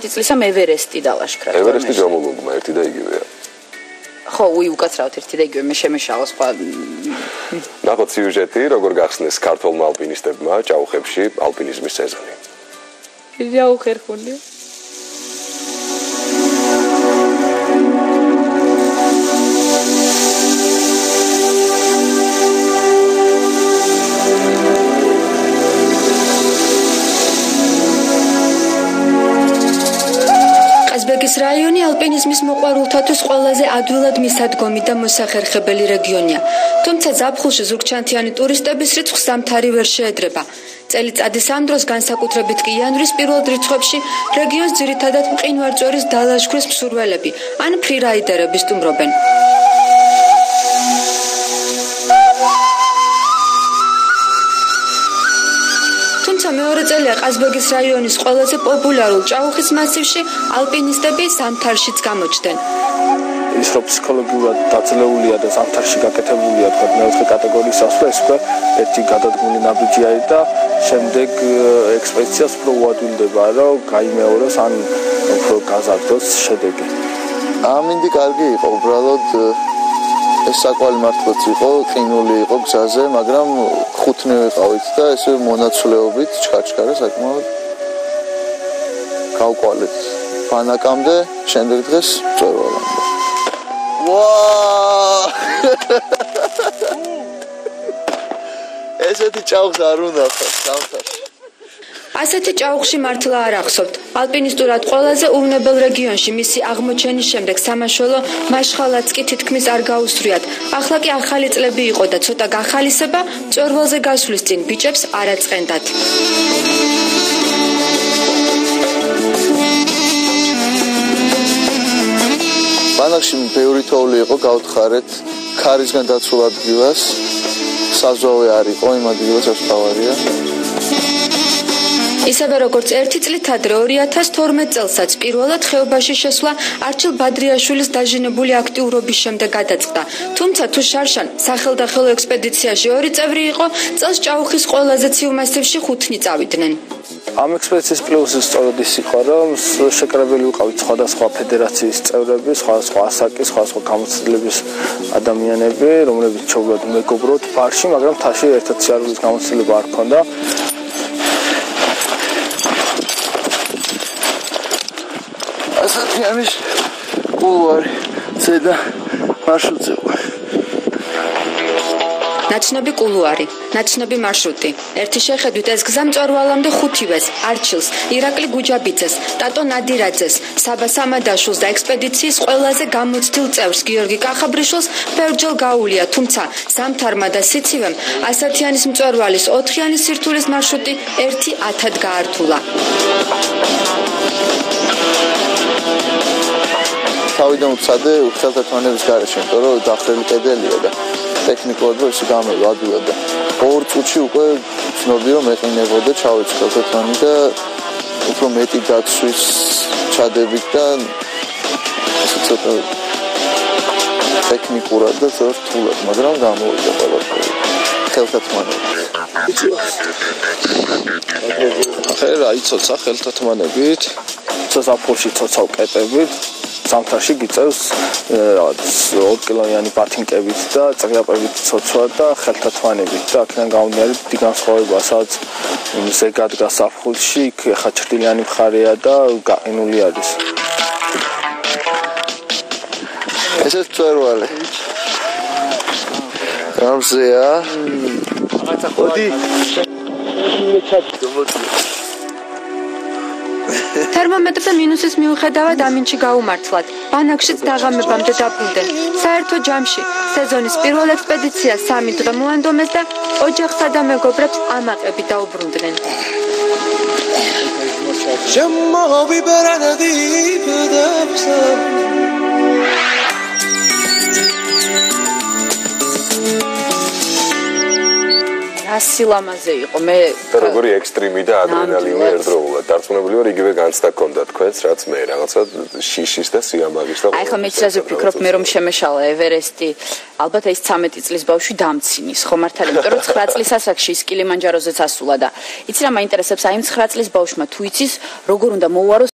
13 წლისა ევერესტი დალაშქრა. ევერესტი გამოგონგმა ერთი და იგივეა. ხო, უკაცრავთ ერთი და იგივე მე შემეშალა სხვა. ნახოთ სიუჟეტი, როგორ გახსნეს ქართველმა ალპინისტებმა ჭაუხებში ალპინიზმის სეზონი. ჯაუხერხული. ყაზბეგის რაიონი ალპინიზმის მოყვარულთათვის ყველაზე ადვილად მისადგომი და მოსახერხებელი რეგიონია. თუმცა ზაფხულში ზურგჩანთიანი ტურისტების რიცხვს ზამთარი ვერ შეედრება. წელიწადის ამ დროს განსაკუთრებით კი იანვრის პირველ რიცხვებში რეგიონს ძირითადად მყინვარწვერის დალაშქრის მსურველები ან ფრირაიდერები სტუმრობენ. მეორე წელია ყაზბეგის რაიონის ყველაზე პოპულარულ ჭაუხის მასივში ალპინისტები ზამთარშიც გამოჩნდნენ. ის რომ ფსიქოლოგიურად დაძლეულია და ზამთარში გაკეთებულია თქვა მეოთხე კატეგორიის ასვლა, ეს უკვე ერთი გადადგმული ნაბიჯია და შემდეგ ექსპედიციას უფრო უადვილდება, რომ გაიმეოროს ან უფრო გაზარდოს შედეგი. ამინდი კარგი იყო, უბრალოდ ეს საკვალი მართლაც იყო, ყინული იყო გზაზე, მაგრამ ხუთნე ვიყავით და ესე მონაცვლეობით ჩქარჩქარა საკმაოდ გავყვალეთ ბანაკამდე, შემდეგ დღეს წვერვალამდე. ვაა! ესეთი ჭაუხს არ უნდა ხარ სამთარში. ასეთი ჭაუხში მართლა არ ახსოვთ. ალპინისტურად ყველაზე უვნებელ რეგიონში მისი აღმოჩენის შემდეგ სამაშველო მაშხალაც კი თითქმის არ გაუსწრიათ. ახლა კი ახალი წლები იყო და ცოტა გახალისება მწვერვალზე გასვლის წინ ბიჭებს არ აწყენდათ. ბანაკში ბევრი თოვლი იყო, გავთხარეთ ქარისგან დაცულ ადგილას. საზღვავე არ იყო იმ ადგილას, რაც თავარია. ისევე როგორც ერთი წლით ადრე 2012 წელსაც პირველად ხეობაში შესვლა არჩილ ბადრიაშვილის დაჟინებული აქტიურობის შემდეგ გადაწყდა. თუმცა თუ შარშან სახელდახელო ექსპედიციაში 2 წევრი იყო, წელს ჭაუხის ყველაზე ცივ მასივში 5 წავიდნენ. ამ ექსპედიციის პლუსი სწორედ ის იყო, რომ შეკრებილი ვიყავით სხვადასხვა ფედერაციის წევრები, სხვადასხვა ასაკის, სხვადასხვა გამოცდილების ადამიანები, რომლებიც ჩაუბრალოდ მეგობრობთ ბარში, მაგრამ თაში ერთად სიარულის გამოცდილება არ ჰქონდა. ასათიანის კულუარი ზედა მარშრუტზე. ნაცნობი კულუარი, ნაცნობი მარშრუტი. ერთი შეხედვით ეს გზა მწვერვალამდე ხუთივეს, არჩილს, ირაკლი გუჯაბიძეს, ტატო ნადირაძეს, საბა სამადაშვილს და ექსპედიციის ყველაზე გამოცდილ წევრს გიორგი კახაბრიშვილს ბევრჯერ გაუვლია, თუმცა ზამთარმა და სიცივემ ასათიანის მწვერვალის 4-იანი სირთულის მარშრუტი 1-1000-ად გაართულა. თავიდან ვცადე ხელთათმანების გარეშე, იმიტომ რომ დახრილი კედელია და ტექნიკურად რომ ისე გამევა ადვილად და 2 წუთში უკვე ცნობი რომ მეყინებოდა ჩავეცი ხელთათმანი და უფრო მეტი დაცვის ჩადებით და ცოტა ტექნიკურად და ზოგადად რთულად, მაგრამ გამოვიდა ყველაფერი ხელთათმანები. ახლა რა იცოცა ხელთათმანებით, ზაფხულში ცოცავ კეტებით. ზამთარში გიწევს რაღაც 2 კილოიანი ბათინკებით და წრიაპებით ცოცვა და ხელთათმანებით და აქედან გამომდინარე დიდი განსხვავება, სადაც ზეგად გასაფხულში იქ ხა ჭრილიანი მხარეა და გაყინული არის. ესეც მწვერვალი. გამზეა. მოდი. თერმომეტრზე მინუსის მიუხედავად ამინჩი გაუმართლათ. ბანაკშიც დაღამებამდე დაბრუნდნენ. საერთო ჯამში სეზონის პირველ ექსპედიციას 3 დღე მოანდომეს და ოჯახსა და მეგობრებს ამაყები დაუბრუნდნენ. ასილამაზე იყო მე როგორი ექსტრიმი და ადრენალინი ერთდროულად დარწმუნებული ვარ იგივე განცდა გქონდა თქვენს რაც მე რაღაცა შიშის და სიამაგის და აი ხომ მეცრაზე ვფიქრობ მე რომ შემეშალა ევერესტი ალბათ ეს 13 წლის ბავშვი დამცინის ხო მართალი იმიტომ რომ 9 წლის ასაკში ის კილიმანჯაროზეც ასულა და იცი რა მაინტერესებს აი 9 წლის ბავშვმა თუ იცის როგორ უნდა მოუაროს